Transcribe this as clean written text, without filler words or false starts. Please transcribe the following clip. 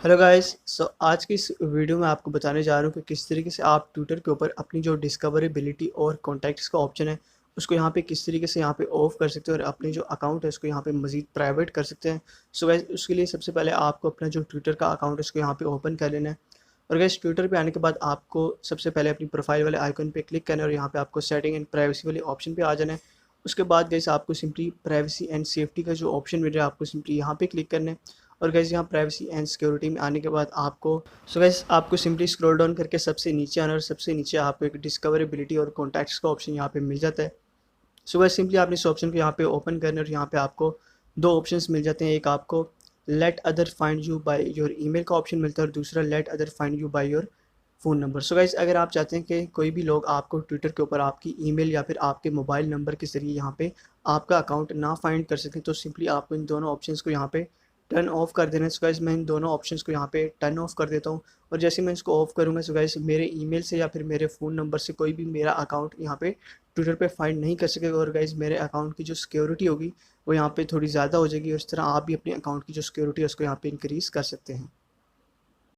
Hello guys. आज की इस वीडियो में आपको बताने जा रहा हूँ कि किस तरीके से आप ट्विटर के ऊपर अपनी जो डिस्कवरेबिलिटी और कॉन्टैक्ट्स का ऑप्शन है उसको यहाँ पे किस तरीके से यहाँ पे ऑफ कर सकते हैं और अपने जो अकाउंट है उसको यहाँ पे मज़ीद प्राइवेट कर सकते हैं। सो गाइस, उसके लिए सबसे पहले आपको अपना जो ट्विटर का अकाउंट है उसको यहाँ पे ओपन कर लेना है। और गाइस, ट्विटर पे आने के बाद आपको सबसे पहले अपनी प्रोफाइल वाले आइकन पे क्लिक करना है और यहाँ पे आपको सेटिंग एंड प्राइवेसी वाले ऑप्शन पे आ जाना है। उसके बाद गाइस आपको सिंपली प्राइवेसी एंड सेफ्टी का जो ऑप्शन मिल रहा है आपको सिंपली यहाँ पे क्लिक करना है। और गाइस, यहाँ प्राइवेसी एंड सिक्योरिटी में आने के बाद आपको सिंपली स्क्रॉल डाउन करके सबसे नीचे आना और सबसे नीचे आपको एक डिस्कवरेबिलिटी और कॉन्टैक्ट्स का ऑप्शन यहाँ पे मिल जाता है। सो गाइस, सिंपली आपने इस ऑप्शन को यहाँ पे ओपन करना है और यहाँ पे आपको दो ऑप्शंस मिल जाते हैं। एक आपको let other find you by your email का ऑप्शन मिलता है और दूसरा let other find you by your phone number. So guys, अगर आप चाहते हैं कि कोई भी लोग आपको ट्विटर के ऊपर आपकी ईमेल या फिर आपके मोबाइल नंबर के ज़रिए यहाँ पे आपका अकाउंट ना फाइंड कर सकें तो सिंपली आपको इन दोनों ऑप्शंस को यहाँ पे टर्न ऑफ कर देना है। सो गाइस, मैं इन दोनों ऑप्शंस को यहाँ पे टर्न ऑफ कर देता हूँ और जैसे मैं इसको ऑफ करूँगा सो गाइस मेरे ईमेल से या फिर मेरे फ़ोन नंबर से कोई भी मेरा अकाउंट यहाँ पे ट्विटर पे फाइंड नहीं कर सकेगा और गाइस मेरे अकाउंट की जो सिक्योरिटी होगी वो यहाँ पे थोड़ी ज़्यादा हो जाएगी और इस तरह आप भी अपने अकाउंट की जो सिक्योरिटी है उसको यहाँ पे इंक्रीज़ कर सकते हैं।